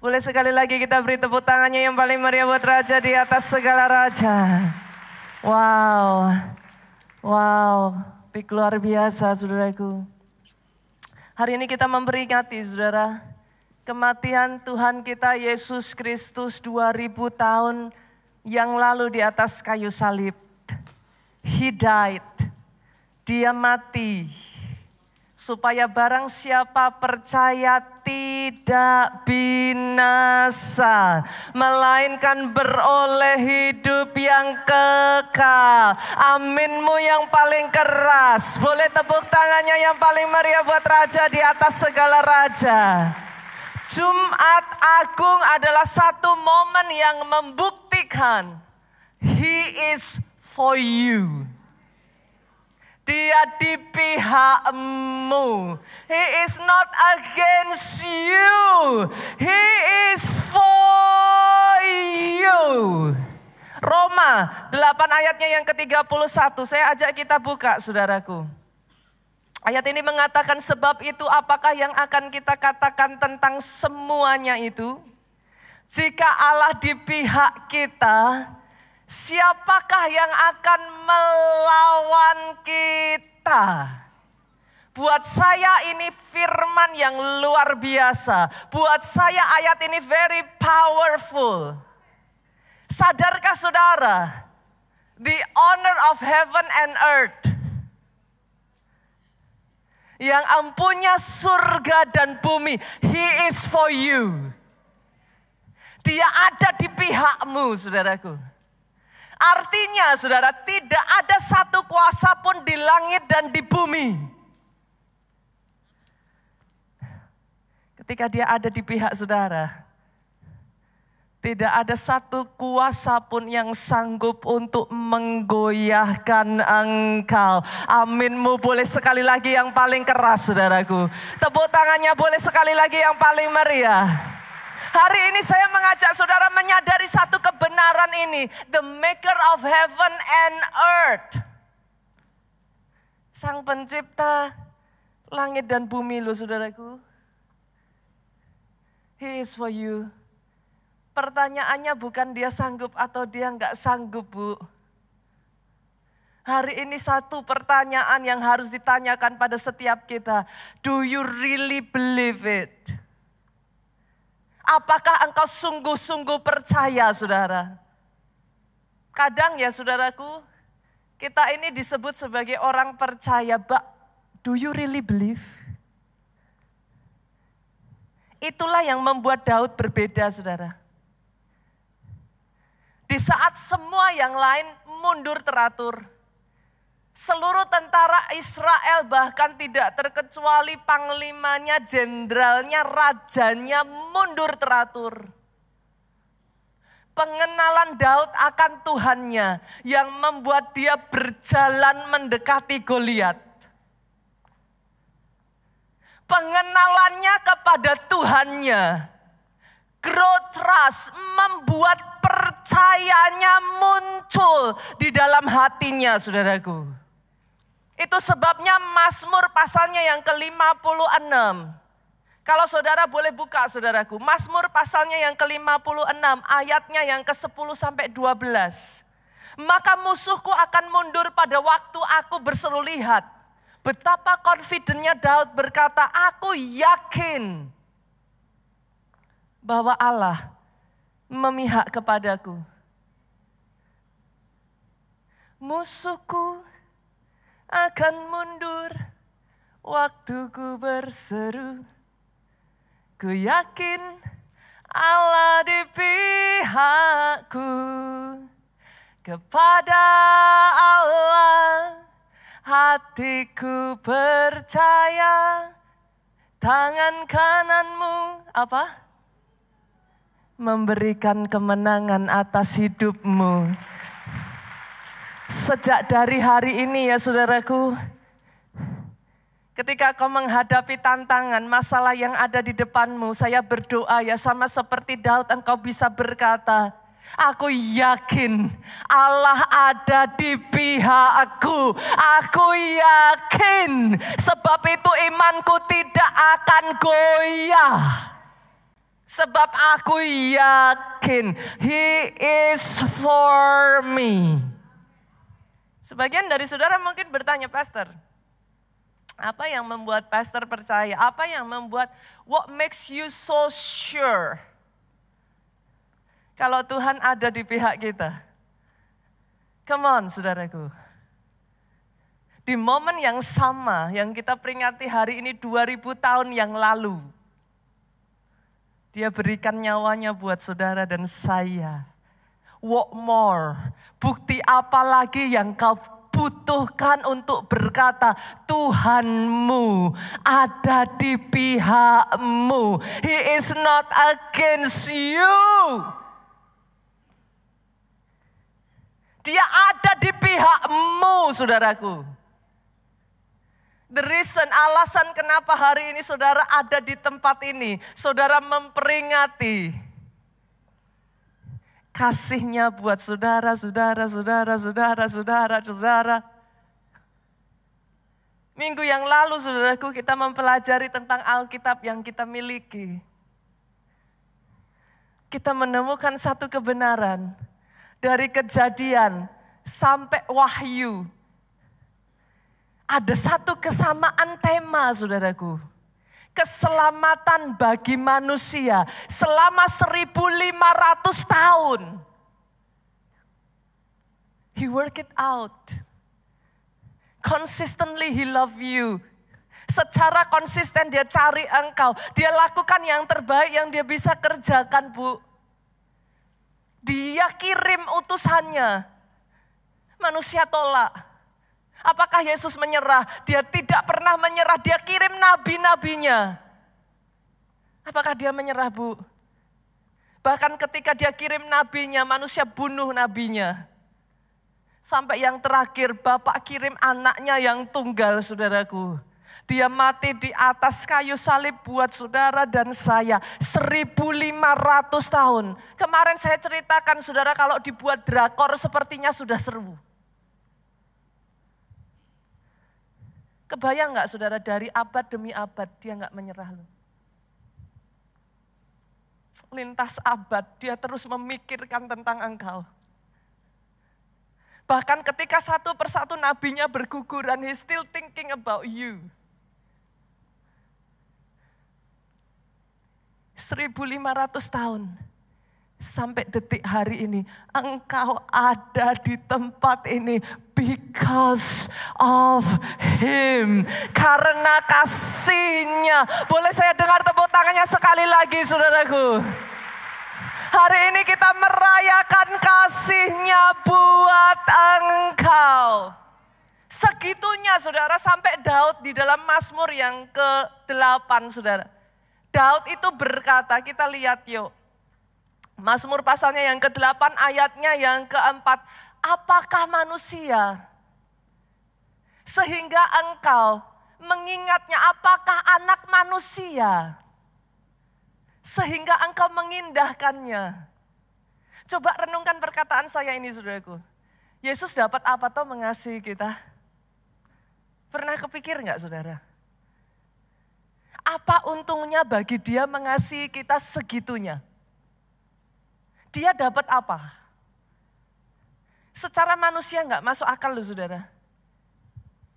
Boleh sekali lagi kita beri tepuk tangannya yang paling meriah buat Raja di atas segala raja. Wow, luar biasa saudaraku. Hari ini kita memperingati saudara, kematian Tuhan kita Yesus Kristus 2000 tahun yang lalu di atas kayu salib. He died, dia mati. Supaya barang siapa percaya tidak binasa, melainkan beroleh hidup yang kekal. Aminmu yang paling keras. Boleh tepuk tangannya yang paling meriah buat Raja di atas segala raja. Jumat Agung adalah satu momen yang membuktikan He is for you. Dia di pihakmu. He is not against you. He is for you. Roma 8 ayatnya yang ke-31. Saya ajak kita buka saudaraku. Ayat ini mengatakan sebab itu apakah yang akan kita katakan tentang semuanya itu? Jika Allah di pihak kita, siapakah yang akan melawan kita? Buat saya ini firman yang luar biasa. Buat saya ayat ini very powerful. Sadarkah saudara? The owner of heaven and earth, yang empunya surga dan bumi, He is for you. Dia ada di pihakmu saudaraku. Artinya saudara, tidak ada satu kuasa pun di langit dan di bumi. Ketika dia ada di pihak saudara, tidak ada satu kuasa pun yang sanggup untuk menggoyahkan engkau. Aminmu boleh sekali lagi yang paling keras saudaraku. Tepuk tangannya boleh sekali lagi yang paling meriah. Hari ini saya mengajak saudara menyadari satu kebenaran ini. The maker of heaven and earth. Sang pencipta langit dan bumi loh saudaraku. He is for you. Pertanyaannya bukan dia sanggup atau dia enggak sanggup bu. Hari ini satu pertanyaan yang harus ditanyakan pada setiap kita. Do you really believe it? Apakah engkau sungguh-sungguh percaya saudara? Kadang ya saudaraku, kita ini disebut sebagai orang percaya. But do you really believe? Itulah yang membuat Daud berbeda saudara. Di saat semua yang lain mundur teratur. Seluruh tentara Israel bahkan tidak terkecuali panglimanya, jenderalnya, rajanya mundur teratur. Pengenalan Daud akan Tuhannya yang membuat dia berjalan mendekati Goliat. Pengenalannya kepada Tuhannya, grow trust, membuat percayanya muncul di dalam hatinya saudaraku. Itu sebabnya Mazmur pasalnya yang ke-56. Kalau saudara boleh buka saudaraku. Mazmur pasalnya yang ke-56 ayatnya yang ke-10 sampai 12. Maka musuhku akan mundur pada waktu aku berseru. Lihat betapa confidentnya Daud berkata, aku yakin bahwa Allah memihak kepadaku. Musuhku akan mundur waktu ku berseru. Ku yakin Allah di pihakku. Kepada Allah hatiku percaya. Tangan kananmu apa? Memberikan kemenangan atas hidupmu. Sejak dari hari ini ya saudaraku, ketika kau menghadapi tantangan, masalah yang ada di depanmu, saya berdoa ya sama seperti Daud engkau bisa berkata, aku yakin Allah ada di pihakku. Aku yakin, sebab itu imanku tidak akan goyah. Sebab aku yakin He is for me. Sebagian dari saudara mungkin bertanya, Pastor, apa yang membuat pastor percaya? Apa yang membuat, what makes you so sure? Kalau Tuhan ada di pihak kita. Come on, saudaraku. Di momen yang sama yang kita peringati hari ini 2000 tahun yang lalu. Dia berikan nyawanya buat saudara dan saya. What more? Bukti apa lagi yang kau butuhkan untuk berkata, Tuhanmu ada di pihakmu. He is not against you. Dia ada di pihakmu, saudaraku. The reason, alasan kenapa hari ini saudara ada di tempat ini. Saudara memperingati kasihnya buat saudara. Minggu yang lalu saudaraku kita mempelajari tentang Alkitab yang kita miliki. Kita menemukan satu kebenaran. Dari Kejadian sampai Wahyu. Ada satu kesamaan tema saudaraku. Keselamatan bagi manusia selama 1500 tahun. He work it out. Consistently he love you. Secara konsisten dia cari engkau. Dia lakukan yang terbaik yang dia bisa kerjakan, Bu. Dia kirim utusannya. Manusia tolak. Apakah Yesus menyerah? Dia tidak pernah menyerah. Dia kirim nabi-nabinya. Apakah dia menyerah, Bu? Bahkan ketika dia kirim nabinya, manusia bunuh nabinya. Sampai yang terakhir, Bapak kirim anaknya yang tunggal, saudaraku. Dia mati di atas kayu salib buat saudara dan saya. 1500 tahun. Kemarin saya ceritakan, saudara, kalau dibuat drakor sepertinya sudah seru. Kebayang gak saudara, dari abad demi abad dia gak menyerah loh. Lintas abad dia terus memikirkan tentang engkau. Bahkan ketika satu persatu nabinya berguguran, he still thinking about you. 1500 tahun. Sampai detik hari ini, engkau ada di tempat ini because of Him. Karena kasihnya. Boleh saya dengar tepuk tangannya sekali lagi, saudaraku. Hari ini kita merayakan kasihnya buat engkau. Segitunya, saudara, sampai Daud di dalam Mazmur yang ke-8, saudara. Daud itu berkata, kita lihat yuk. Mazmur pasalnya yang ke-8 ayatnya yang ke-4. Apakah manusia sehingga engkau mengingatnya, apakah anak manusia sehingga engkau mengindahkannya. Coba renungkan perkataan saya ini, saudaraku. Yesus dapat apa toh mengasihi kita? Pernah kepikir enggak, saudara? Apa untungnya bagi dia mengasihi kita segitunya? Dia dapat apa? Secara manusia enggak masuk akal loh, saudara.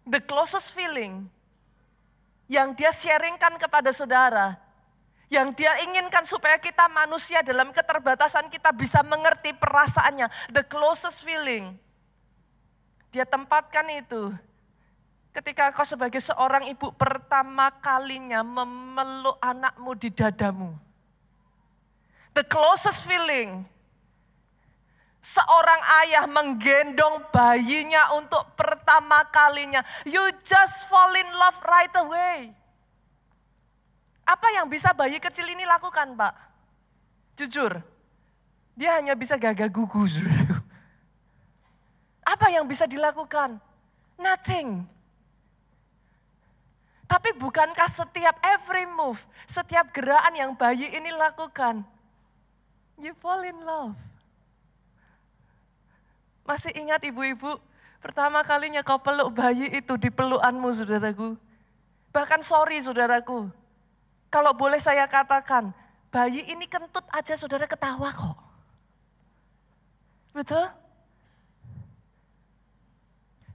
The closest feeling yang dia sharingkan kepada saudara, yang dia inginkan supaya kita manusia dalam keterbatasan kita bisa mengerti perasaannya. The closest feeling. Dia tempatkan itu ketika kau sebagai seorang ibu pertama kalinya memeluk anakmu di dadamu. The closest feeling. Seorang ayah menggendong bayinya untuk pertama kalinya. You just fall in love right away. Apa yang bisa bayi kecil ini lakukan, Pak? Jujur, dia hanya bisa gagah gugu. Apa yang bisa dilakukan? Nothing. Tapi bukankah setiap every move, setiap gerakan yang bayi ini lakukan, you fall in love. Masih ingat ibu-ibu, pertama kalinya kau peluk bayi itu di pelukanmu, saudaraku. Bahkan sorry, saudaraku. Kalau boleh saya katakan, Bayi ini kentut aja saudara ketawa kok. Betul?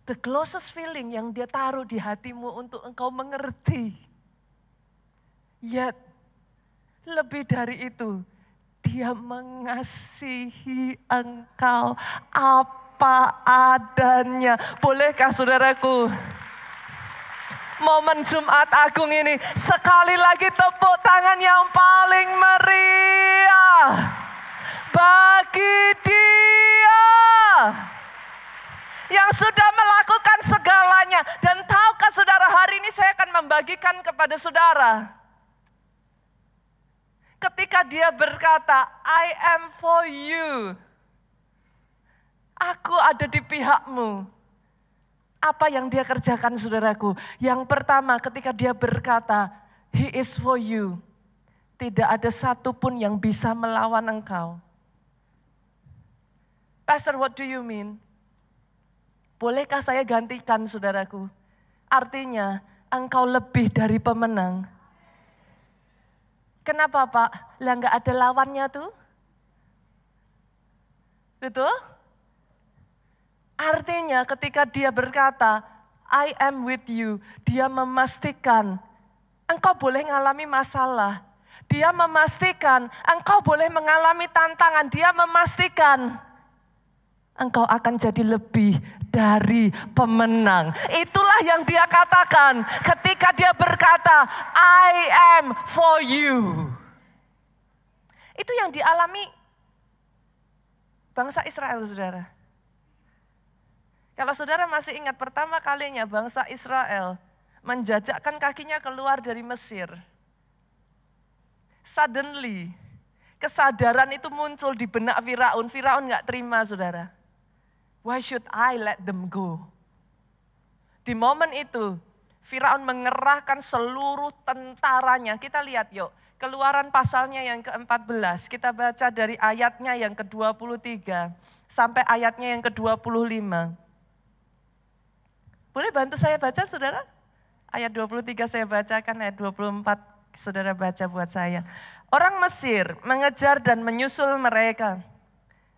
The closest feeling yang dia taruh di hatimu untuk engkau mengerti. Yet, lebih dari itu, dia mengasihi engkau apa adanya. Bolehkah saudaraku? Momen Jumat Agung ini sekali lagi tepuk tangan yang paling meriah bagi Dia yang sudah melakukan segalanya. Dan tahukah saudara, hari ini saya akan membagikan kepada saudara, ketika Dia berkata, I am for you. Aku ada di pihakmu. Apa yang Dia kerjakan saudaraku? Yang pertama, ketika Dia berkata, He is for you. Tidak ada satupun yang bisa melawan engkau. Pastor, what do you mean? Bolehkah saya gantikan saudaraku? Artinya, engkau lebih dari pemenang. Kenapa Pak? Lah enggak ada lawannya tuh? Betul? Artinya ketika Dia berkata, I am with you. Dia memastikan engkau boleh mengalami masalah. Dia memastikan engkau boleh mengalami tantangan. Dia memastikan engkau akan jadi lebih dari pemenang. Itulah yang Dia katakan ketika Dia berkata, I am for you. Itu yang dialami bangsa Israel, saudara. Kalau saudara masih ingat pertama kalinya bangsa Israel menjajakkan kakinya keluar dari Mesir. Suddenly, kesadaran itu muncul di benak Firaun. Firaun gak terima saudara. Why should I let them go? Di momen itu, Firaun mengerahkan seluruh tentaranya. Kita lihat yuk, Keluaran pasalnya yang ke-14. Kita baca dari ayatnya yang ke-23 sampai ayatnya yang ke-25. Boleh bantu saya baca saudara? Ayat 23 saya bacakan, ayat 24 saudara baca buat saya. Orang Mesir mengejar dan menyusul mereka.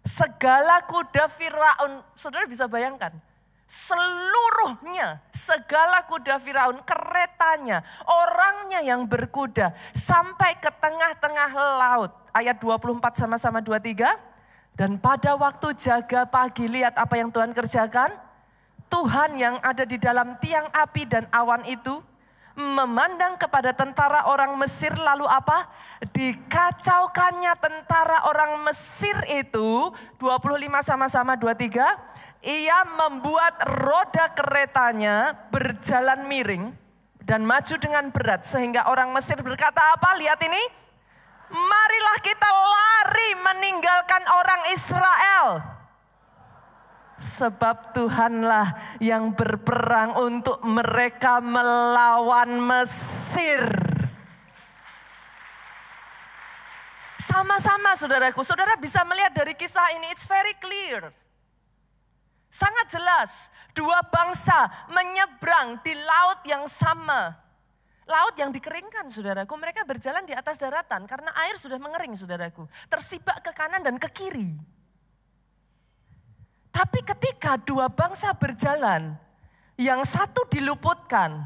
Segala kuda Firaun, saudara bisa bayangkan. Seluruhnya, segala kuda Firaun, keretanya, orangnya yang berkuda, sampai ke tengah-tengah laut. Ayat 24 sama-sama 23. Dan pada waktu jaga pagi, lihat apa yang Tuhan kerjakan. Tuhan yang ada di dalam tiang api dan awan itu memandang kepada tentara orang Mesir, lalu apa? Dikacaukannya tentara orang Mesir itu, 25 sama-sama 23, ia membuat roda keretanya berjalan miring dan maju dengan berat sehingga orang Mesir berkata apa? Lihat ini, marilah kita lari meninggalkan orang Israel. Sebab Tuhanlah yang berperang untuk mereka melawan Mesir. Sama-sama saudaraku, saudara bisa melihat dari kisah ini, it's very clear. Sangat jelas, dua bangsa menyeberang di laut yang sama. Laut yang dikeringkan saudaraku, mereka berjalan di atas daratan karena air sudah mengering saudaraku. Tersibak ke kanan dan ke kiri. Tapi ketika dua bangsa berjalan, yang satu diluputkan,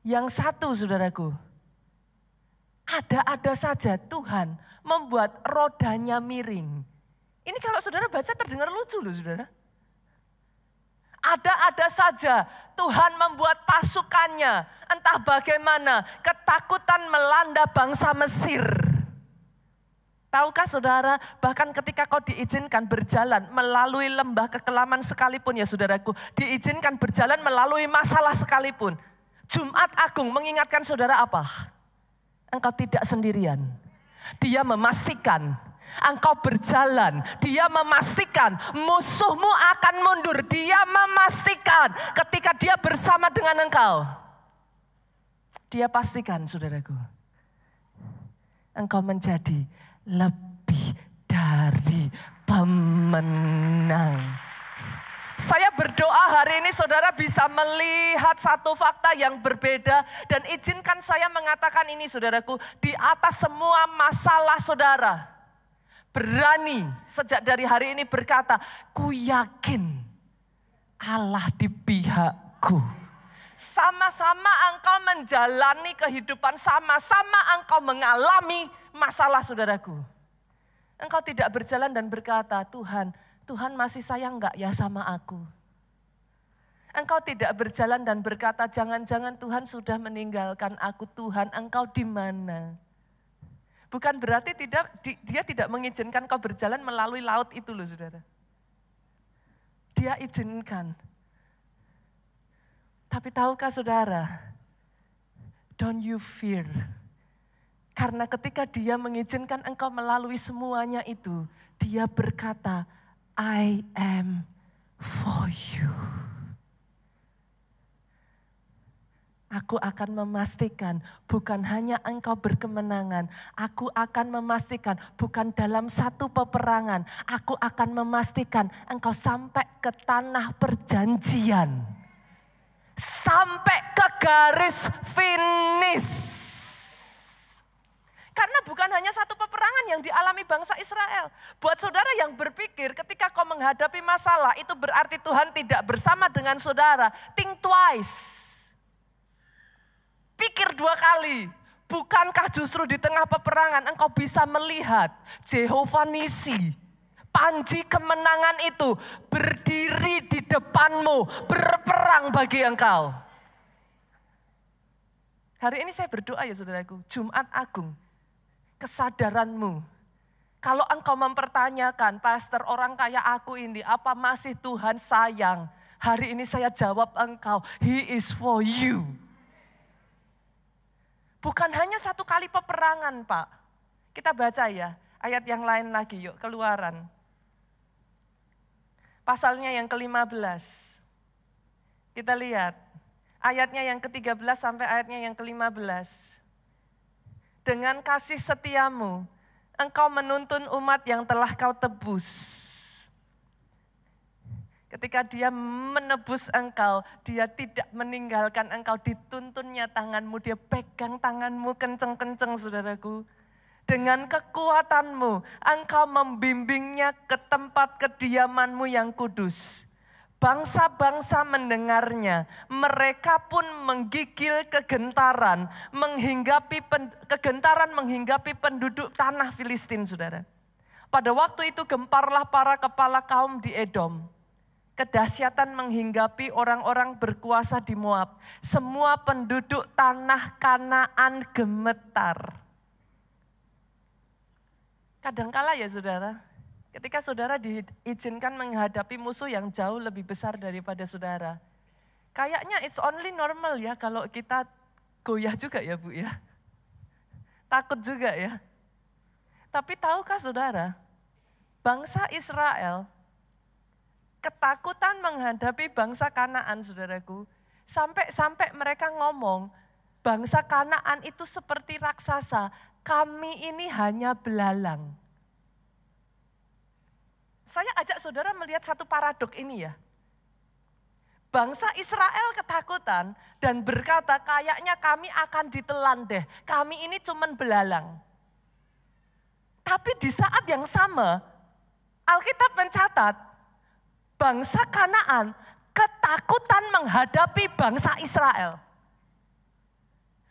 yang satu saudaraku, ada-ada saja Tuhan membuat rodanya miring. Ini kalau saudara baca terdengar lucu loh saudara. Ada-ada saja Tuhan membuat pasukannya, entah bagaimana, ketakutan melanda bangsa Mesir. Tahukah saudara, bahkan ketika kau diizinkan berjalan melalui lembah kekelaman sekalipun ya saudaraku, diizinkan berjalan melalui masalah sekalipun. Jumat Agung mengingatkan saudara apa? Engkau tidak sendirian. Dia memastikan engkau berjalan. Dia memastikan musuhmu akan mundur. Dia memastikan ketika dia bersama dengan engkau. Dia pastikan saudaraku, engkau menjadi lebih dari pemenang. Saya berdoa hari ini saudara bisa melihat satu fakta yang berbeda. Dan izinkan saya mengatakan ini saudaraku. Di atas semua masalah saudara. Berani sejak dari hari ini berkata, ku yakin Allah di pihakku. Sama-sama engkau menjalani kehidupan, sama-sama engkau mengalami masalah saudaraku. Engkau tidak berjalan dan berkata, Tuhan masih sayang enggak ya sama aku? Engkau tidak berjalan dan berkata, jangan-jangan Tuhan sudah meninggalkan aku. Tuhan, engkau di mana? Bukan berarti dia tidak mengizinkan kau berjalan melalui laut itu loh saudara. Dia izinkan. Tapi tahukah saudara, don't you fear. Karena ketika dia mengizinkan engkau melalui semuanya itu, dia berkata, I am for you. Aku akan memastikan bukan hanya engkau berkemenangan. Aku akan memastikan bukan dalam satu peperangan. Aku akan memastikan engkau sampai ke tanah perjanjian. Sampai ke garis finish. Karena bukan hanya satu peperangan yang dialami bangsa Israel. Buat saudara yang berpikir ketika kau menghadapi masalah itu berarti Tuhan tidak bersama dengan saudara. Think twice. Pikir 2 kali. Bukankah justru di tengah peperangan engkau bisa melihat Jehovah Nisi, panji kemenangan itu berdiri di depanmu, berperang bagi engkau. Hari ini saya berdoa ya saudaraku, Jumat Agung. Kesadaranmu, kalau engkau mempertanyakan, pastor orang kayak aku ini, apa masih Tuhan sayang? Hari ini saya jawab engkau, He is for you. Bukan hanya satu kali peperangan Pak. Kita baca ya, ayat yang lain lagi yuk, Keluaran. Pasalnya yang ke-15. Kita lihat, ayatnya yang ke-13 sampai ayatnya yang ke-15. Dengan kasih setiamu, engkau menuntun umat yang telah kau tebus. Ketika dia menebus engkau, dia tidak meninggalkan engkau, dituntunnya tanganmu, dia pegang tanganmu kenceng-kenceng saudaraku. Dengan kekuatanmu, engkau membimbingnya ke tempat kediamanmu yang kudus. Bangsa-bangsa mendengarnya, mereka pun menggigil kegentaran menghinggapi penduduk tanah Filistin, saudara. Pada waktu itu gemparlah para kepala kaum di Edom. Kedahsyatan menghinggapi orang-orang berkuasa di Moab. Semua penduduk tanah Kanaan gemetar. Kadangkala ya saudara, ketika saudara diizinkan menghadapi musuh yang jauh lebih besar daripada saudara. Kayaknya it's only normal ya kalau kita goyah juga ya Bu ya. Takut juga ya. Tapi tahukah saudara, bangsa Israel ketakutan menghadapi bangsa Kanaan saudaraku. Sampai mereka ngomong, bangsa Kanaan itu seperti raksasa, kami ini hanya belalang. Saya ajak saudara melihat satu paradok ini ya. Bangsa Israel ketakutan dan berkata kayaknya kami akan ditelan deh. Kami ini cuman belalang. Tapi di saat yang sama Alkitab mencatat bangsa Kanaan ketakutan menghadapi bangsa Israel.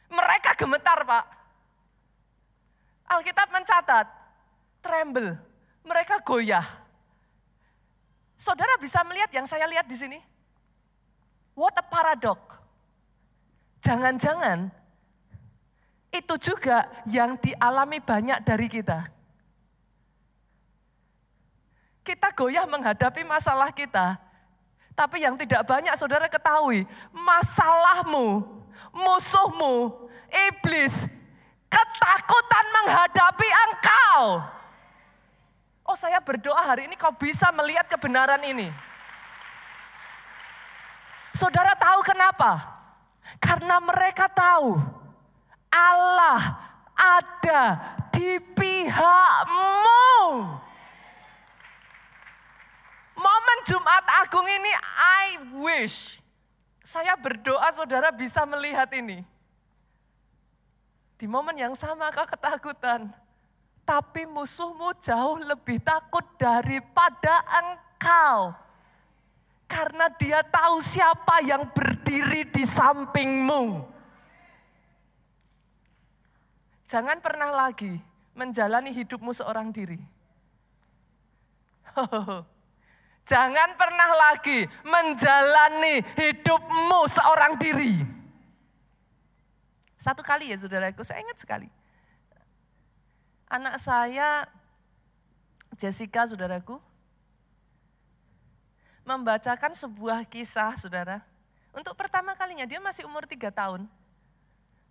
Mereka gemetar Pak. Alkitab mencatat tremble. Mereka goyah. Saudara bisa melihat yang saya lihat di sini? What a paradox. Jangan-jangan itu juga yang dialami banyak dari kita. Kita goyah menghadapi masalah kita. Tapi yang tidak banyak saudara ketahui, masalahmu, musuhmu, iblis, ketakutan menghadapi engkau. Oh saya berdoa hari ini kau bisa melihat kebenaran ini. Saudara tahu kenapa? Karena mereka tahu Allah ada di pihakmu. Momen Jumat agung ini, I wish. Saya berdoa saudara bisa melihat ini. Di momen yang sama kau ketakutan. Tapi musuhmu jauh lebih takut daripada engkau. Karena dia tahu siapa yang berdiri di sampingmu. Jangan pernah lagi menjalani hidupmu seorang diri. Jangan pernah lagi menjalani hidupmu seorang diri. Satu kali ya saudaraku, saya ingat sekali. Anak saya, Jessica saudaraku, membacakan sebuah kisah saudara. Untuk pertama kalinya dia masih umur 3 tahun.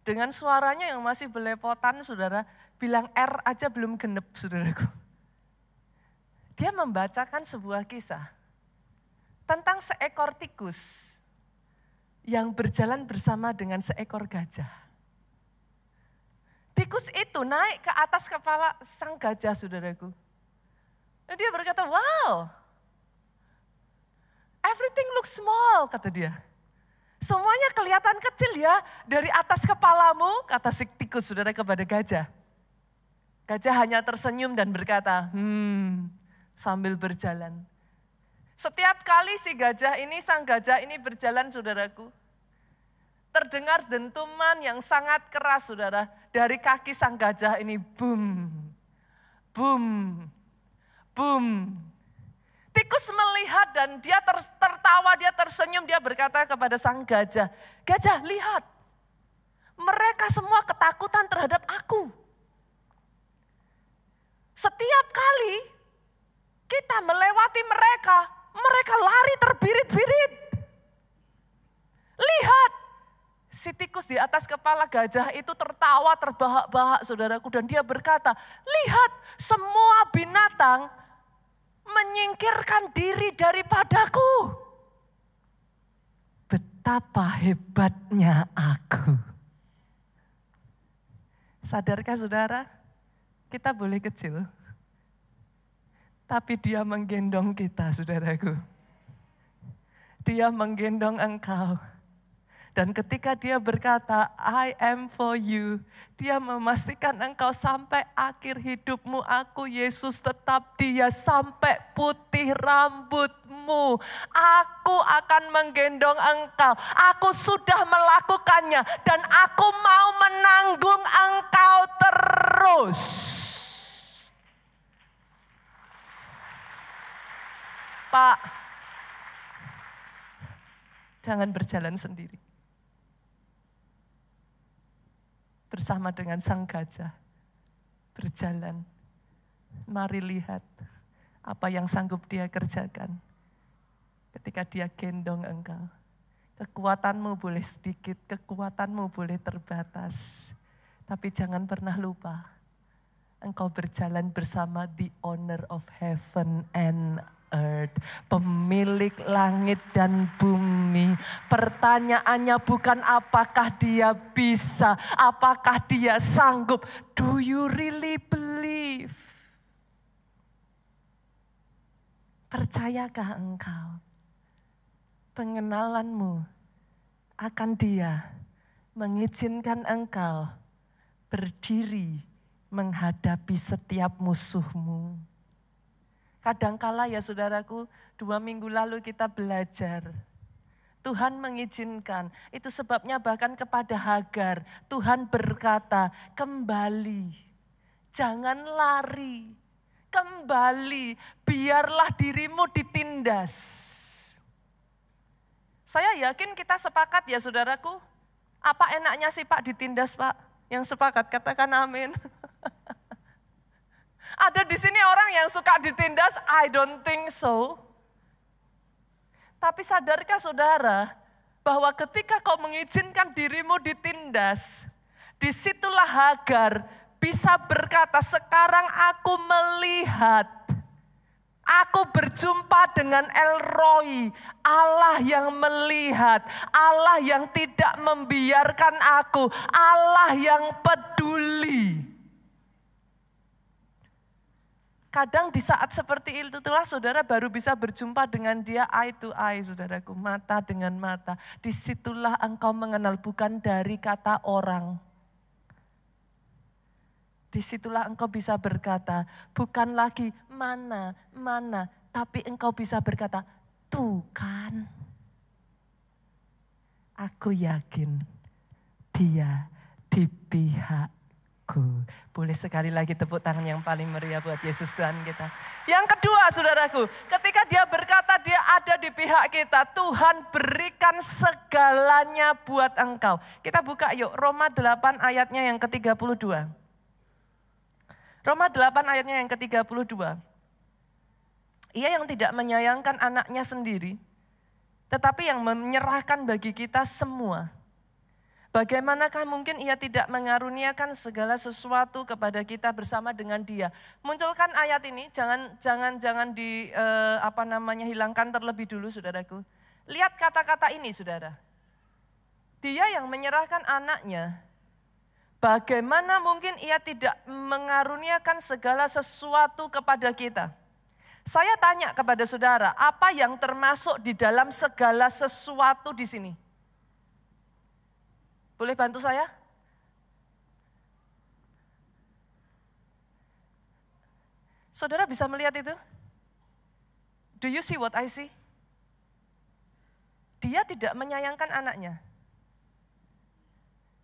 Dengan suaranya yang masih belepotan saudara, bilang R aja belum genep saudaraku. Dia membacakan sebuah kisah tentang seekor tikus yang berjalan bersama dengan seekor gajah. Tikus itu naik ke atas kepala sang gajah saudaraku. Dan dia berkata, wow, everything looks small, kata dia. Semuanya kelihatan kecil ya dari atas kepalamu, kata si tikus saudara kepada gajah. Gajah hanya tersenyum dan berkata, sambil berjalan. Setiap kali sang gajah ini berjalan saudaraku, terdengar dentuman yang sangat keras saudara, dari kaki sang gajah ini, boom, boom, boom. Tikus melihat dan dia tertawa, dia tersenyum, dia berkata kepada sang gajah, gajah lihat, mereka semua ketakutan terhadap aku. Setiap kali kita melewati mereka, mereka lari terbirit-birit. Lihat, si tikus di atas kepala gajah itu tertawa terbahak-bahak saudaraku. Dan dia berkata, lihat semua binatang menyingkirkan diri daripadaku. Betapa hebatnya aku. Sadarkah saudara, kita boleh kecil, tapi dia menggendong kita, saudaraku. Dia menggendong engkau. Dan ketika dia berkata, I am for you, dia memastikan engkau sampai akhir hidupmu. Aku, Yesus, tetap dia sampai putih rambutmu. Aku akan menggendong engkau. Aku sudah melakukannya dan aku mau menanggung engkau terus. Pak, jangan berjalan sendiri. Bersama dengan sang gajah, berjalan. Mari lihat apa yang sanggup dia kerjakan. Ketika dia gendong engkau. Kekuatanmu boleh sedikit, kekuatanmu boleh terbatas. Tapi jangan pernah lupa, engkau berjalan bersama the owner of heaven and earth, pemilik langit dan bumi. Pertanyaannya bukan apakah dia bisa, apakah dia sanggup. Do you really believe? Percayakah engkau? Pengenalanmu akan dia mengizinkan engkau berdiri menghadapi setiap musuhmu. Kadangkala ya saudaraku, 2 minggu lalu kita belajar. Tuhan mengizinkan, itu sebabnya bahkan kepada Hagar, Tuhan berkata, kembali, jangan lari, kembali, biarlah dirimu ditindas. Saya yakin kita sepakat ya saudaraku, apa enaknya sih Pak ditindas Pak? Yang sepakat katakan amin. Ada di sini orang yang suka ditindas? I don't think so. Tapi sadarkah saudara bahwa ketika kau mengizinkan dirimu ditindas, disitulah Hagar bisa berkata, sekarang aku melihat, aku berjumpa dengan El Roi, Allah yang melihat, Allah yang tidak membiarkan aku, Allah yang peduli. Kadang di saat seperti itulah saudara baru bisa berjumpa dengan dia eye to eye, saudaraku, mata dengan mata. Disitulah engkau mengenal, bukan dari kata orang. Disitulah engkau bisa berkata, bukan lagi mana, tapi engkau bisa berkata, tuh kan. Aku yakin dia di pihakku. Boleh sekali lagi tepuk tangan yang paling meriah buat Yesus Tuhan kita. Yang kedua saudaraku, ketika dia berkata dia ada di pihak kita, Tuhan berikan segalanya buat engkau. Kita buka yuk Roma 8 ayatnya yang ke-32. Roma 8 ayatnya yang ke-32. Ia yang tidak menyayangkan anaknya sendiri, tetapi yang menyerahkan bagi kita semua. Bagaimanakah mungkin ia tidak mengaruniakan segala sesuatu kepada kita bersama dengan dia? Munculkan ayat ini, jangan hilangkan terlebih dulu saudaraku. Lihat kata-kata ini saudara. Dia yang menyerahkan anaknya. Bagaimana mungkin ia tidak mengaruniakan segala sesuatu kepada kita? Saya tanya kepada saudara, apa yang termasuk di dalam segala sesuatu di sini? Boleh bantu saya? Saudara bisa melihat itu? Do you see what I see? Dia tidak menyayangkan anaknya.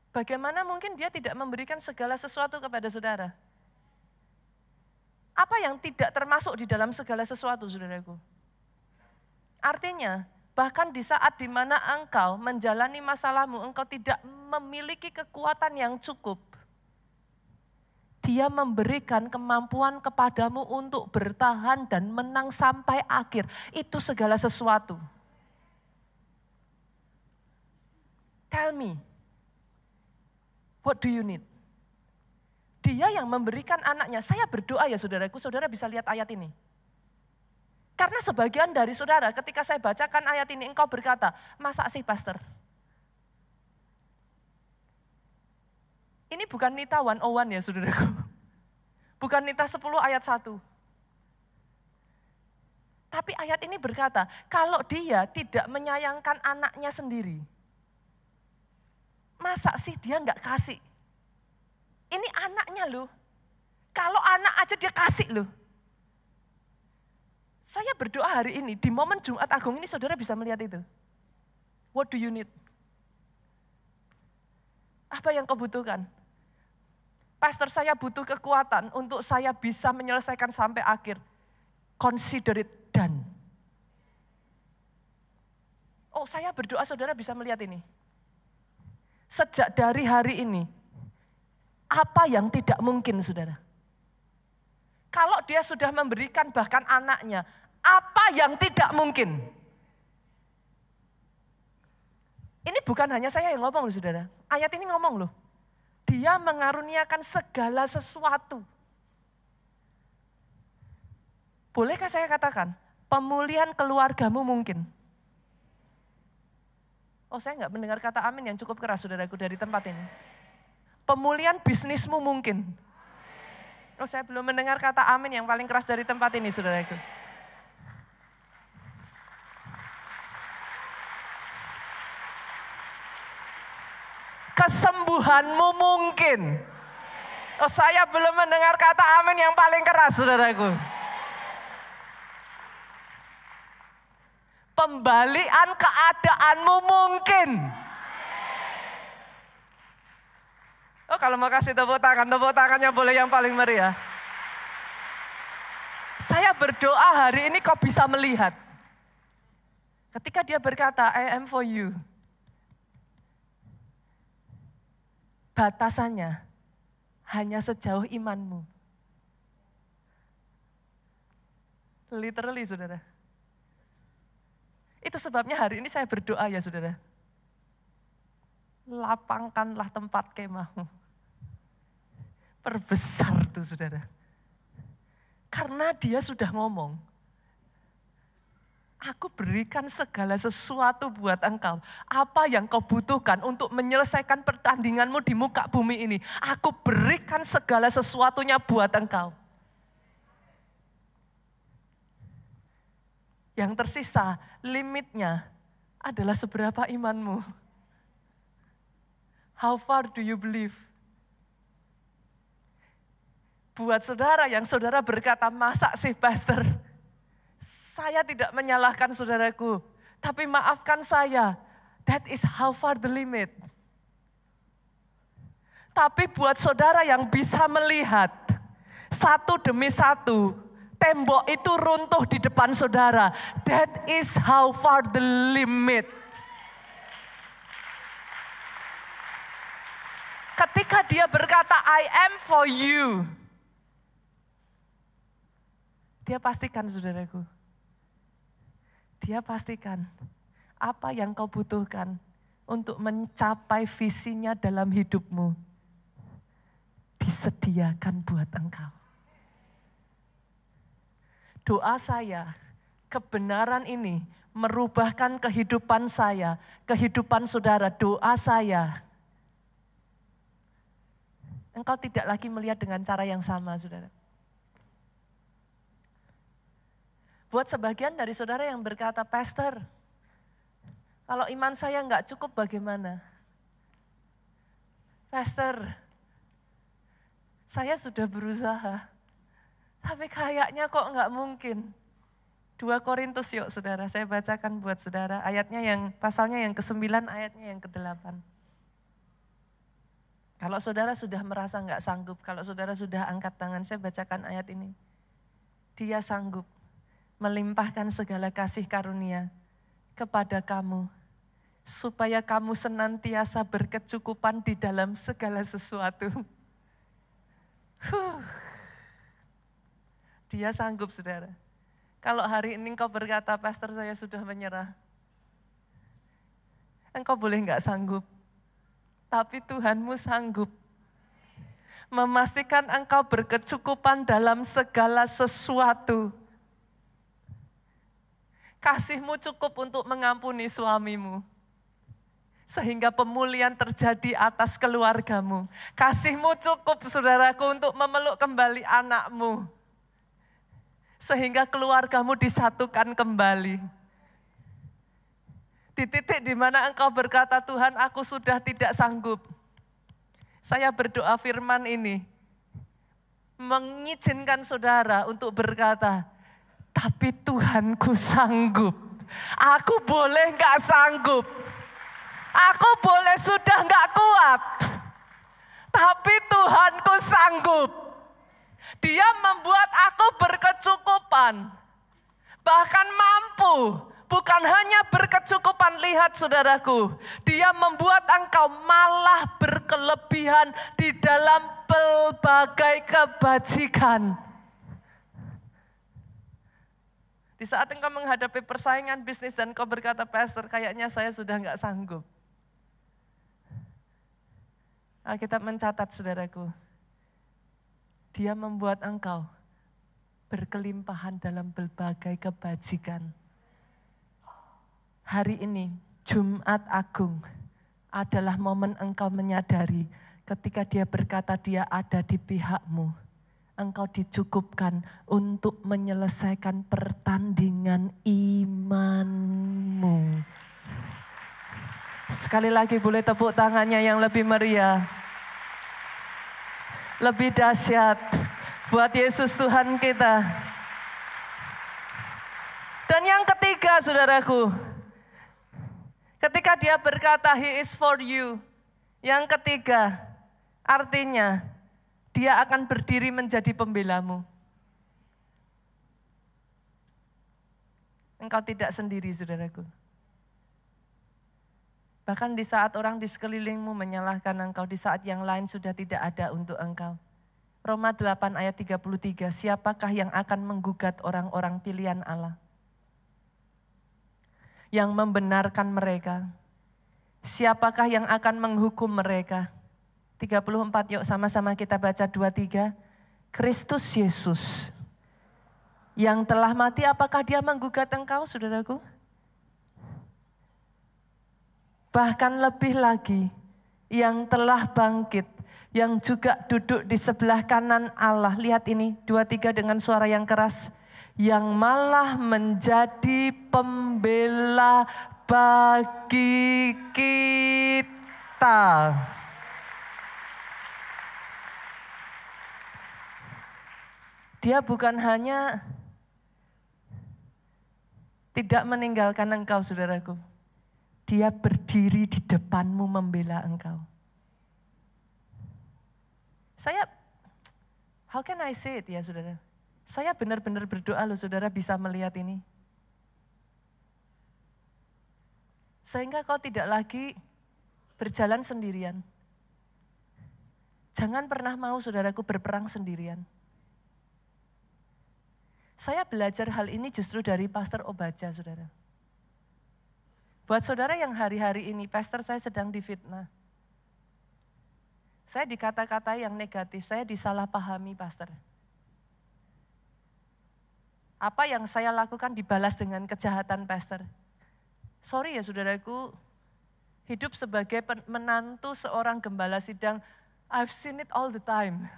Bagaimana mungkin dia tidak memberikan segala sesuatu kepada saudara? Apa yang tidak termasuk di dalam segala sesuatu, saudaraku? Artinya, bahkan di saat dimana engkau menjalani masalahmu, engkau tidak memiliki kekuatan yang cukup. Dia memberikan kemampuan kepadamu untuk bertahan dan menang sampai akhir. Itu segala sesuatu. Tell me. What do you need? Dia yang memberikan anaknya. Saya berdoa ya saudaraku, saudara bisa lihat ayat ini. Karena sebagian dari saudara ketika saya bacakan ayat ini engkau berkata, masa sih pastor? Ini bukan Nita 101 ya saudaraku. Bukan Nita 10 ayat 1. Tapi ayat ini berkata, kalau dia tidak menyayangkan anaknya sendiri, masa sih dia enggak kasih? Ini anaknya loh. Kalau anak aja dia kasih loh. Saya berdoa hari ini, di momen Jumat Agung ini saudara bisa melihat itu. What do you need? Apa yang kau butuhkan? Pastor, saya butuh kekuatan untuk saya bisa menyelesaikan sampai akhir. Consider it done. Oh, saya berdoa saudara bisa melihat ini. Sejak dari hari ini, apa yang tidak mungkin saudara? Kalau dia sudah memberikan bahkan anaknya, apa yang tidak mungkin? Ini bukan hanya saya yang ngomong loh saudara. Ayat ini ngomong loh. Dia mengaruniakan segala sesuatu. Bolehkah saya katakan, pemulihan keluargamu mungkin? Oh, saya enggak mendengar kata amin yang cukup keras saudaraku dari tempat ini. Pemulihan bisnismu mungkin. Oh, saya belum mendengar kata amin yang paling keras dari tempat ini saudaraku. Kesembuhanmu mungkin. Oh, saya belum mendengar kata amin yang paling keras saudaraku. Pembalian keadaanmu mungkin. Oh, kalau mau kasih tepuk tangannya boleh yang paling meriah. Saya berdoa hari ini kau bisa melihat. Ketika dia berkata, I am for you. Batasannya hanya sejauh imanmu. Literally saudara. Itu sebabnya hari ini saya berdoa ya saudara. Lapangkanlah tempat kemahmu. Perbesar tuh saudara. Karena dia sudah ngomong. Aku berikan segala sesuatu buat engkau. Apa yang kau butuhkan untuk menyelesaikan pertandinganmu di muka bumi ini. Aku berikan segala sesuatunya buat engkau. Yang tersisa, limitnya adalah seberapa imanmu. How far do you believe? Buat saudara yang saudara berkata, masa sih pastor? Saya tidak menyalahkan saudaraku, tapi maafkan saya. That is how far the limit. Tapi buat saudara yang bisa melihat satu demi satu, tembok itu runtuh di depan saudara. That is how far the limit. Ketika dia berkata, I am for you. Dia pastikan saudaraku. Dia pastikan apa yang kau butuhkan untuk mencapai visinya dalam hidupmu. Disediakan buat engkau. Doa saya, kebenaran ini merubahkan kehidupan saya, kehidupan saudara. Doa saya, engkau tidak lagi melihat dengan cara yang sama, saudara. Buat sebagian dari saudara yang berkata, pastor, kalau iman saya enggak cukup bagaimana? Pastor, saya sudah berusaha, tapi kayaknya kok enggak mungkin. 2 Korintus yuk saudara, saya bacakan buat saudara ayatnya pasalnya yang ke-9, ayatnya yang ke-8. Kalau saudara sudah merasa enggak sanggup, kalau saudara sudah angkat tangan, saya bacakan ayat ini. Dia sanggup melimpahkan segala kasih karunia kepada kamu, supaya kamu senantiasa berkecukupan di dalam segala sesuatu. Dia sanggup, saudara. Kalau hari ini engkau berkata, pastor saya sudah menyerah. Engkau boleh enggak sanggup, tapi Tuhanmu sanggup memastikan engkau berkecukupan dalam segala sesuatu. Kasih-Mu cukup untuk mengampuni suamimu, sehingga pemulihan terjadi atas keluargamu. Kasih-Mu cukup, saudaraku, untuk memeluk kembali anakmu, sehingga keluargamu disatukan kembali. Di titik di mana engkau berkata, Tuhan, aku sudah tidak sanggup. Saya berdoa firman ini mengizinkan saudara untuk berkata, tapi Tuhanku sanggup. Aku boleh enggak sanggup. Aku boleh sudah enggak kuat. Tapi Tuhanku sanggup. Dia membuat aku berkecukupan. Bahkan mampu. Bukan hanya berkecukupan, lihat saudaraku. Dia membuat engkau malah berkelebihan di dalam pelbagai kebajikan. Di saat engkau menghadapi persaingan bisnis dan kau berkata, pastor kayaknya saya sudah enggak sanggup. Alkitab mencatat saudaraku, dia membuat engkau berkelimpahan dalam berbagai kebajikan. Hari ini, Jumat Agung adalah momen engkau menyadari ketika dia berkata dia ada di pihakmu. Engkau dicukupkan untuk menyelesaikan pertandingan imanmu. Sekali lagi boleh tepuk tangannya yang lebih meriah. Lebih dahsyat buat Yesus Tuhan kita. Dan yang ketiga saudaraku, ketika dia berkata He is for you. Yang ketiga, artinya dia akan berdiri menjadi pembelamu. Engkau tidak sendiri, saudaraku. Bahkan di saat orang di sekelilingmu menyalahkan engkau, di saat yang lain sudah tidak ada untuk engkau. Roma 8 ayat 33, siapakah yang akan menggugat orang-orang pilihan Allah? Yang membenarkan mereka. Siapakah yang akan menghukum mereka? 34 yuk sama-sama kita baca 23. Kristus Yesus yang telah mati, apakah dia menggugat engkau saudaraku? Bahkan lebih lagi yang telah bangkit, yang juga duduk di sebelah kanan Allah. Lihat ini 23 dengan suara yang keras. yang malah menjadi pembela bagi kita. Dia bukan hanya tidak meninggalkan engkau, saudaraku. Dia berdiri di depanmu membela engkau. How can I say it ya saudara? Saya benar-benar berdoa loh saudara bisa melihat ini. Sehingga kau tidak lagi berjalan sendirian. Jangan pernah mau saudaraku berperang sendirian. Saya belajar hal ini justru dari Pastor Obaja saudara. Buat saudara yang hari-hari ini, pastor saya sedang difitnah. Saya dikata-katai yang negatif, saya disalahpahami pastor. Apa yang saya lakukan dibalas dengan kejahatan pastor. Sorry ya saudaraku, hidup sebagai menantu seorang gembala sidang, I've seen it all the time.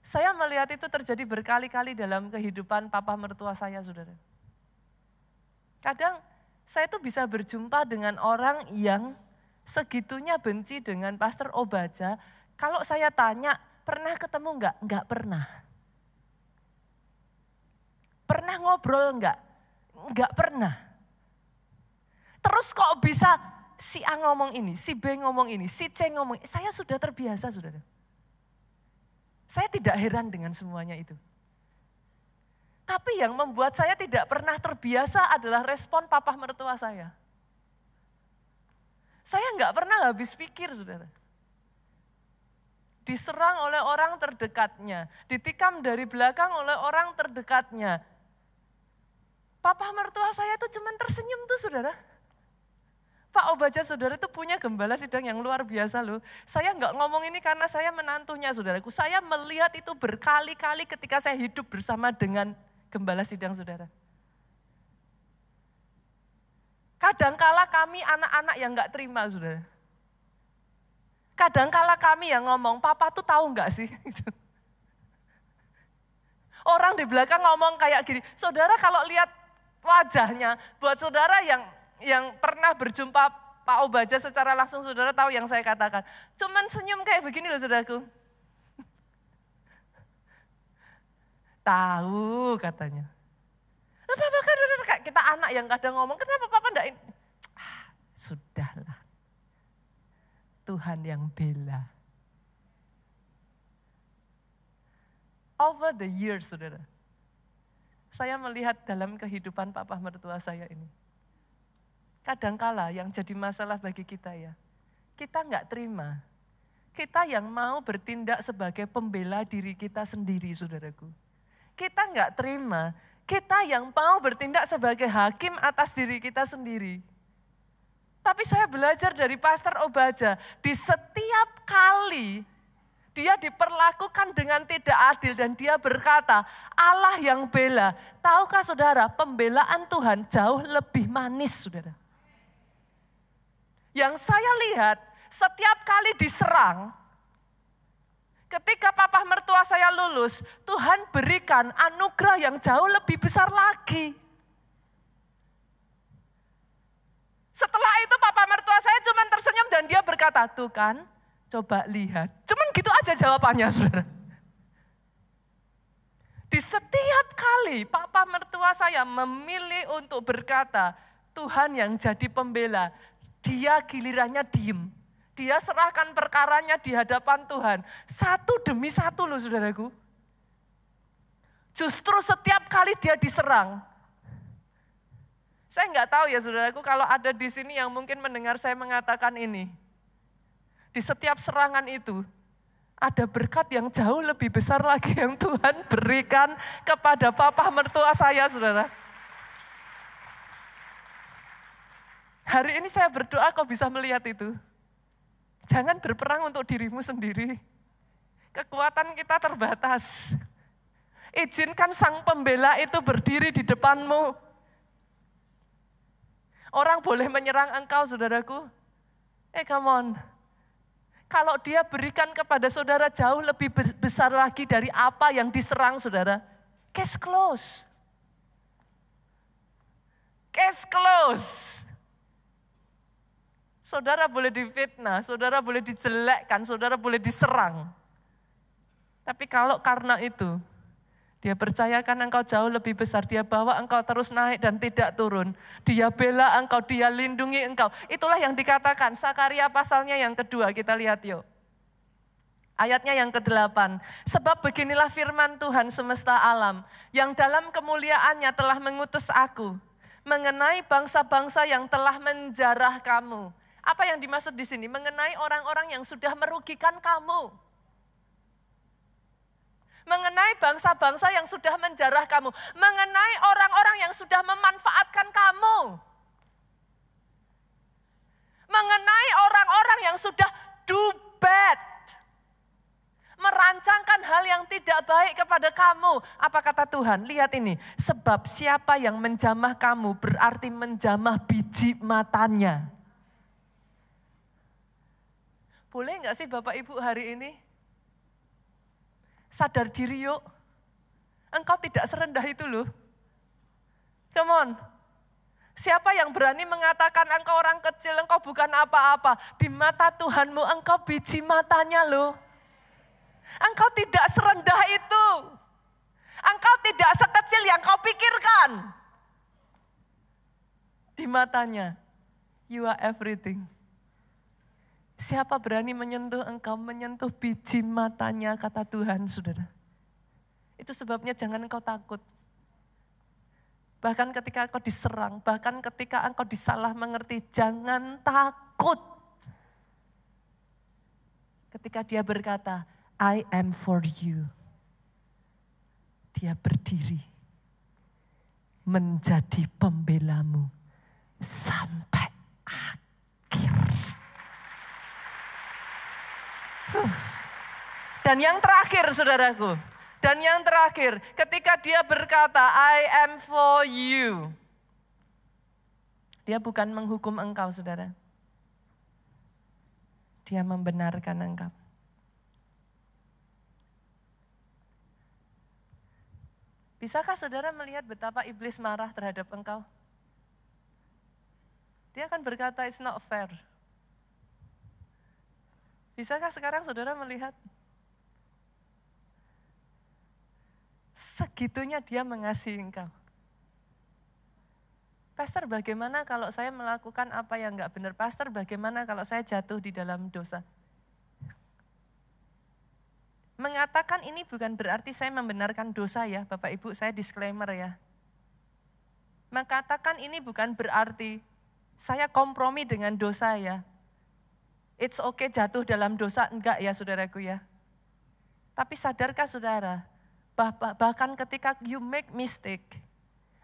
Saya melihat itu terjadi berkali-kali dalam kehidupan papa mertua saya saudara. Kadang saya tuh bisa berjumpa dengan orang yang segitunya benci dengan Pastor Obaja. Kalau saya tanya, pernah ketemu enggak? Enggak pernah. Pernah ngobrol enggak? Enggak pernah. Terus kok bisa si A ngomong ini, si B ngomong ini, si C ngomong ini. Saya sudah terbiasa, saudara. Saya tidak heran dengan semuanya itu. Tapi yang membuat saya tidak pernah terbiasa adalah respon papa mertua saya. Saya enggak pernah habis pikir, saudara. Diserang oleh orang terdekatnya, ditikam dari belakang oleh orang terdekatnya. Papa mertua saya itu cuma tersenyum tuh, saudara. Pak Obaja saudara itu punya gembala sidang yang luar biasa loh. Saya enggak ngomong ini karena saya menantunya saudaraku. Saya melihat itu berkali-kali ketika saya hidup bersama dengan gembala sidang saudara. Kadangkala kami anak-anak yang enggak terima saudara. Kadangkala kami yang ngomong, papa tuh tahu enggak sih? Orang di belakang ngomong kayak gini, saudara kalau lihat wajahnya, buat saudara yang pernah berjumpa Pak Obaja secara langsung, saudara tahu yang saya katakan. Cuman senyum kayak begini loh saudaraku. Tahu katanya. Kenapa kan kita anak yang kadang ngomong, kenapa papa enggak ini? Sudahlah. Tuhan yang bela. Over the years, saudara. Saya melihat dalam kehidupan papa mertua saya ini. Kadangkala yang jadi masalah bagi kita ya. Kita enggak terima. Kita yang mau bertindak sebagai pembela diri kita sendiri, saudaraku. Kita enggak terima. Kita yang mau bertindak sebagai hakim atas diri kita sendiri. Tapi saya belajar dari Pastor Obaja, di setiap kali dia diperlakukan dengan tidak adil dan dia berkata, Allah yang bela. Tahukah saudara, pembelaan Tuhan jauh lebih manis saudara. Yang saya lihat, setiap kali diserang, ketika papa mertua saya lulus, Tuhan berikan anugerah yang jauh lebih besar lagi. Setelah itu papa mertua saya cuma tersenyum dan dia berkata, tuh kan, coba lihat. Cuman gitu aja jawabannya saudara. Di setiap kali papa mertua saya memilih untuk berkata, Tuhan yang jadi pembela, dia gilirannya diem. Dia serahkan perkaranya di hadapan Tuhan. Satu demi satu loh saudaraku. Justru setiap kali dia diserang, saya enggak tahu ya saudaraku kalau ada di sini yang mungkin mendengar saya mengatakan ini. Di setiap serangan itu ada berkat yang jauh lebih besar lagi yang Tuhan berikan kepada papa mertua saya saudara. Hari ini saya berdoa kau bisa melihat itu. Jangan berperang untuk dirimu sendiri. Kekuatan kita terbatas. Izinkan sang pembela itu berdiri di depanmu. Orang boleh menyerang engkau, saudaraku. Come on. Kalau dia berikan kepada saudara jauh lebih besar lagi dari apa yang diserang saudara. Case close. Case close. Saudara boleh difitnah, saudara boleh dijelekkan, saudara boleh diserang. Tapi kalau karena itu, dia percayakan engkau jauh lebih besar, dia bawa engkau terus naik dan tidak turun. Dia bela engkau, dia lindungi engkau. Itulah yang dikatakan, Sakaria pasalnya yang kedua, kita lihat yuk. Ayatnya yang ke-8, sebab beginilah firman Tuhan semesta alam, yang dalam kemuliaannya telah mengutus aku, mengenai bangsa-bangsa yang telah menjarah kamu. Apa yang dimaksud di sini? Mengenai orang-orang yang sudah merugikan kamu. Mengenai bangsa-bangsa yang sudah menjarah kamu. Mengenai orang-orang yang sudah memanfaatkan kamu. Mengenai orang-orang yang sudah do bad. Merancangkan hal yang tidak baik kepada kamu. Apa kata Tuhan? Lihat ini. Sebab siapa yang menjamah kamu berarti menjamah biji matanya. Boleh enggak sih Bapak Ibu hari ini? Sadar diri yuk. Engkau tidak serendah itu loh. Come on. Siapa yang berani mengatakan engkau orang kecil, engkau bukan apa-apa. Di mata Tuhanmu engkau biji matanya loh. Engkau tidak serendah itu. Engkau tidak sekecil yang kau pikirkan. Di matanya, you are everything. Siapa berani menyentuh engkau, menyentuh biji matanya, kata Tuhan, saudara. Itu sebabnya jangan engkau takut. Bahkan ketika engkau diserang, bahkan ketika engkau disalah mengerti, jangan takut. Ketika dia berkata, I am for you. Dia berdiri, menjadi pembelamu sampai akhir. Dan yang terakhir saudaraku, dan yang terakhir ketika dia berkata I am for you. Dia bukan menghukum engkau saudara. Dia membenarkan engkau. Bisakah saudara melihat betapa iblis marah terhadap engkau? Dia akan berkata it's not fair. Bisakah sekarang saudara melihat? Segitunya dia mengasihi engkau. Pastor, bagaimana kalau saya melakukan apa yang enggak benar? Pastor, bagaimana kalau saya jatuh di dalam dosa? Mengatakan ini bukan berarti saya membenarkan dosa ya, Bapak Ibu, saya disclaimer ya. Mengatakan ini bukan berarti saya kompromi dengan dosa ya. It's okay jatuh dalam dosa, enggak ya saudaraku ya. Tapi sadarkah saudara, bahkan ketika you make mistake,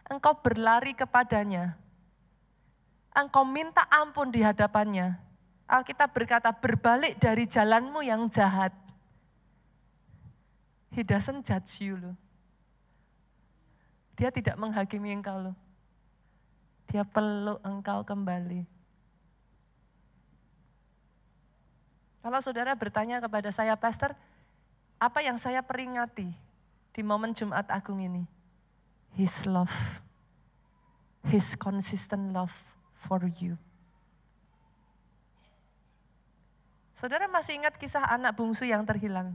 engkau berlari kepadanya, engkau minta ampun di hadapannya. Alkitab berkata, berbalik dari jalanmu yang jahat. He doesn't judge you loh. Dia tidak menghakimi engkau loh. Dia peluk engkau kembali. Kalau saudara bertanya kepada saya, Pastor, apa yang saya peringati di momen Jumat Agung ini? His love. His consistent love for you. Saudara masih ingat kisah anak bungsu yang terhilang?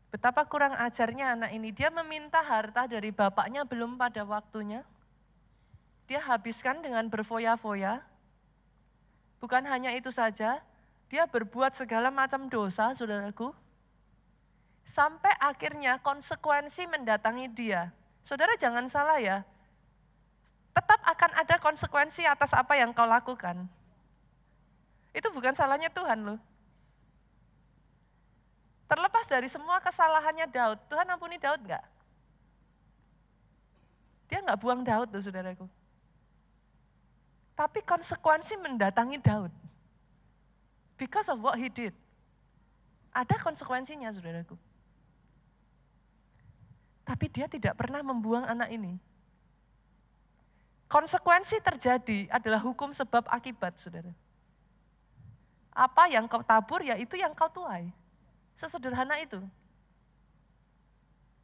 Betapa kurang ajarnya anak ini. Dia meminta harta dari bapaknya belum pada waktunya. Dia habiskan dengan berfoya-foya. Bukan hanya itu saja, dia berbuat segala macam dosa, saudaraku. Sampai akhirnya konsekuensi mendatangi dia. Saudara jangan salah ya. Tetap akan ada konsekuensi atas apa yang kau lakukan. Itu bukan salahnya Tuhan loh. Terlepas dari semua kesalahannya Daud, Tuhan ampuni Daud enggak? Dia enggak buang Daud loh saudaraku. Tapi konsekuensi mendatangi Daud. Because of what he did. Ada konsekuensinya saudaraku. Tapi dia tidak pernah membuang anak ini. Konsekuensi terjadi adalah hukum sebab akibat saudara. Apa yang kau tabur, ya itu yang kau tuai. Sesederhana itu.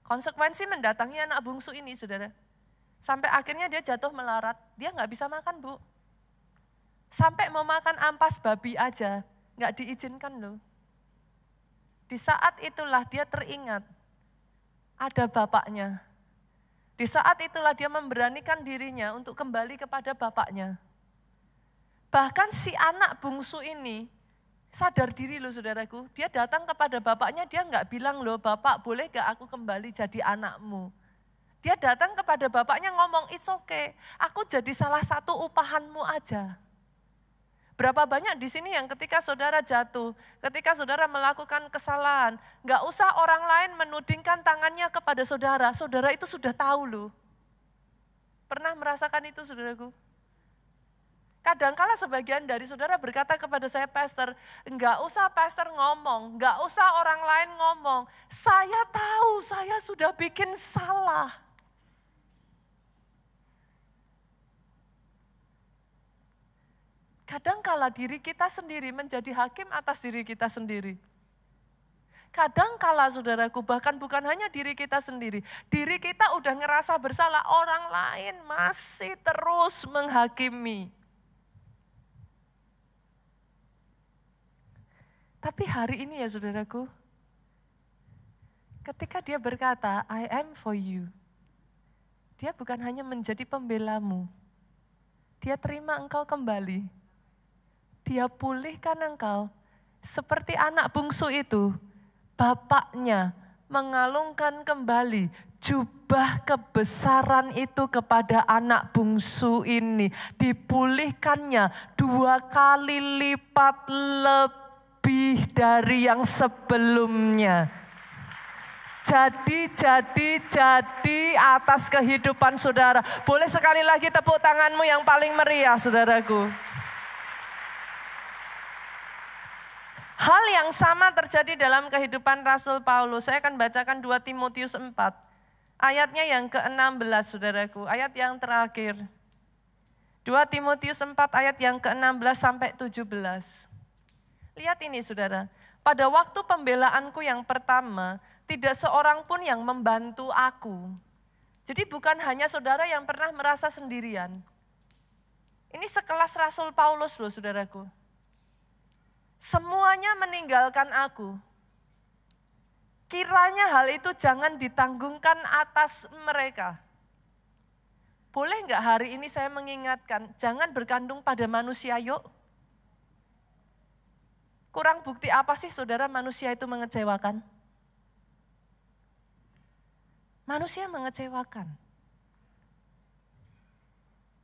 Konsekuensi mendatangi anak bungsu ini, saudara. Sampai akhirnya dia jatuh melarat, dia nggak bisa makan, Bu. Sampai mau makan ampas babi aja, nggak diizinkan loh. Di saat itulah dia teringat, ada bapaknya. Di saat itulah dia memberanikan dirinya untuk kembali kepada bapaknya. Bahkan si anak bungsu ini sadar diri loh saudaraku, dia datang kepada bapaknya, dia nggak bilang loh, Bapak boleh gak aku kembali jadi anakmu. Dia datang kepada bapaknya ngomong, it's okay, aku jadi salah satu upahanmu aja. Berapa banyak di sini yang ketika saudara jatuh, ketika saudara melakukan kesalahan, nggak usah orang lain menudingkan tangannya kepada saudara, saudara itu sudah tahu loh. Pernah merasakan itu saudaraku? Kadangkala sebagian dari saudara berkata kepada saya, Pastor, enggak usah pastor ngomong, enggak usah orang lain ngomong. Saya tahu saya sudah bikin salah. Kadangkala diri kita sendiri menjadi hakim atas diri kita sendiri. Kadangkala saudaraku, bahkan bukan hanya diri kita sendiri. Diri kita udah ngerasa bersalah, orang lain masih terus menghakimi. Tapi hari ini ya saudaraku, ketika dia berkata, I am for you. Dia bukan hanya menjadi pembelamu. Dia terima engkau kembali. Dia pulihkan engkau. Seperti anak bungsu itu, bapaknya mengalungkan kembali jubah kebesaran itu kepada anak bungsu ini. Dipulihkannya 2 kali lipat lebih dari yang sebelumnya. Jadi atas kehidupan saudara. Boleh sekali lagi tepuk tanganmu yang paling meriah saudaraku. Hal yang sama terjadi dalam kehidupan Rasul Paulus. Saya akan bacakan 2 Timotius 4. Ayatnya yang ke-16 saudaraku. Ayat yang terakhir. 2 Timotius 4 ayat yang ke-16 sampai 17. Lihat ini saudara. Pada waktu pembelaanku yang pertama, tidak seorang pun yang membantu aku. Jadi bukan hanya saudara yang pernah merasa sendirian. Ini sekelas Rasul Paulus loh saudaraku. Semuanya meninggalkan aku. Kiranya hal itu jangan ditanggungkan atas mereka. Boleh enggak hari ini saya mengingatkan, jangan bergantung pada manusia yuk. Kurang bukti apa sih saudara manusia itu mengecewakan? Manusia mengecewakan.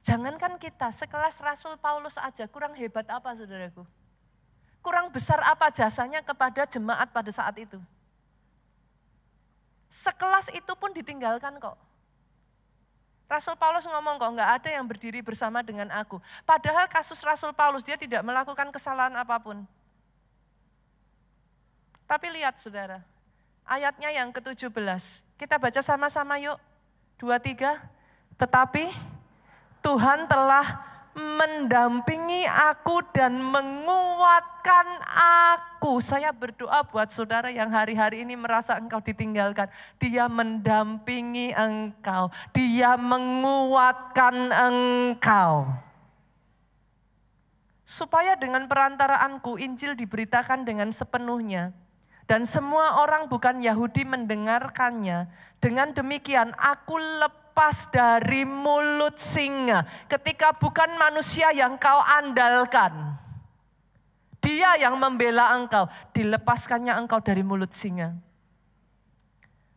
Jangankan kita, sekelas Rasul Paulus aja kurang hebat apa saudaraku? Kurang besar apa jasanya kepada jemaat pada saat itu? Sekelas itu pun ditinggalkan kok. Rasul Paulus ngomong kok nggak ada yang berdiri bersama dengan aku. Padahal kasus Rasul Paulus dia tidak melakukan kesalahan apapun. Tapi lihat saudara, ayatnya yang ke-17. Kita baca sama-sama yuk. 2, 3. Tetapi Tuhan telah mendampingi aku dan menguatkan aku. Saya berdoa buat saudara yang hari-hari ini merasa engkau ditinggalkan. Dia mendampingi engkau. Dia menguatkan engkau. Supaya dengan perantaraanku Injil diberitakan dengan sepenuhnya. Dan semua orang bukan Yahudi mendengarkannya. Dengan demikian aku lepas dari mulut singa. Ketika bukan manusia yang kau andalkan. Dia yang membela engkau. Dilepaskannya engkau dari mulut singa.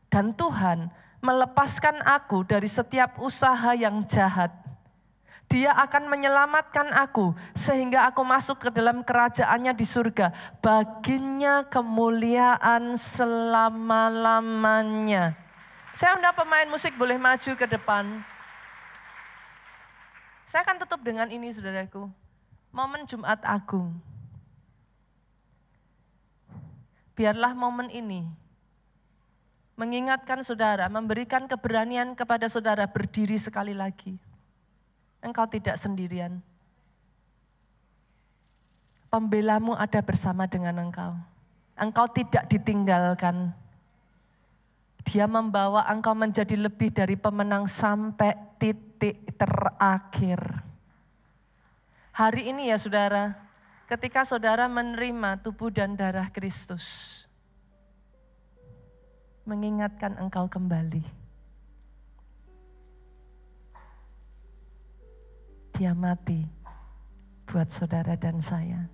Dan Tuhan melepaskan aku dari setiap usaha yang jahat. Dia akan menyelamatkan aku sehingga aku masuk ke dalam kerajaannya di surga. Baginya kemuliaan selama-lamanya. Saya undang pemain musik boleh maju ke depan. Saya akan tutup dengan ini saudaraku. Momen Jumat Agung. Biarlah momen ini mengingatkan saudara, memberikan keberanian kepada saudara berdiri sekali lagi. Engkau tidak sendirian. Pembelamu ada bersama dengan engkau. Engkau tidak ditinggalkan. Dia membawa engkau menjadi lebih dari pemenang sampai titik terakhir. Hari ini ya saudara, ketika saudara menerima tubuh dan darah Kristus, mengingatkan engkau kembali. Dia mati buat saudara dan saya.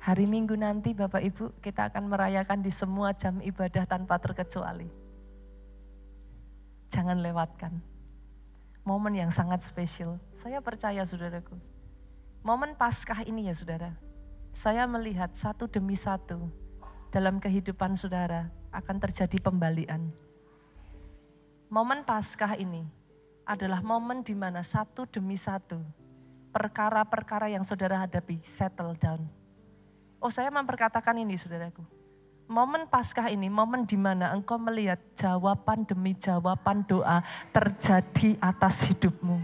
Hari Minggu nanti Bapak Ibu kita akan merayakan di semua jam ibadah tanpa terkecuali. Jangan lewatkan. Momen yang sangat spesial. Saya percaya saudaraku. Momen Paskah ini ya saudara. Saya melihat satu demi satu dalam kehidupan saudara akan terjadi pembalian. Momen Paskah ini adalah momen di mana satu demi satu perkara-perkara yang saudara hadapi settle down. Oh, saya memperkatakan ini saudaraku. Momen Paskah ini momen di mana engkau melihat jawaban demi jawaban doa terjadi atas hidupmu.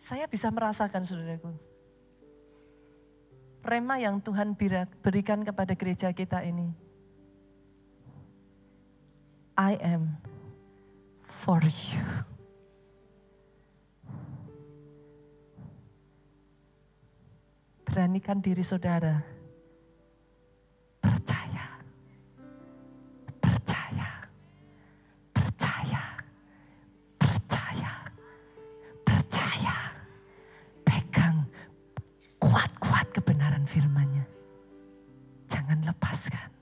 Saya bisa merasakan saudaraku. Rema yang Tuhan berikan kepada gereja kita ini. I am for you. Beranikan diri saudara. Percaya. Percaya. Percaya. Percaya. Percaya. Pegang kuat-kuat kebenaran firman-Nya. Jangan lepaskan.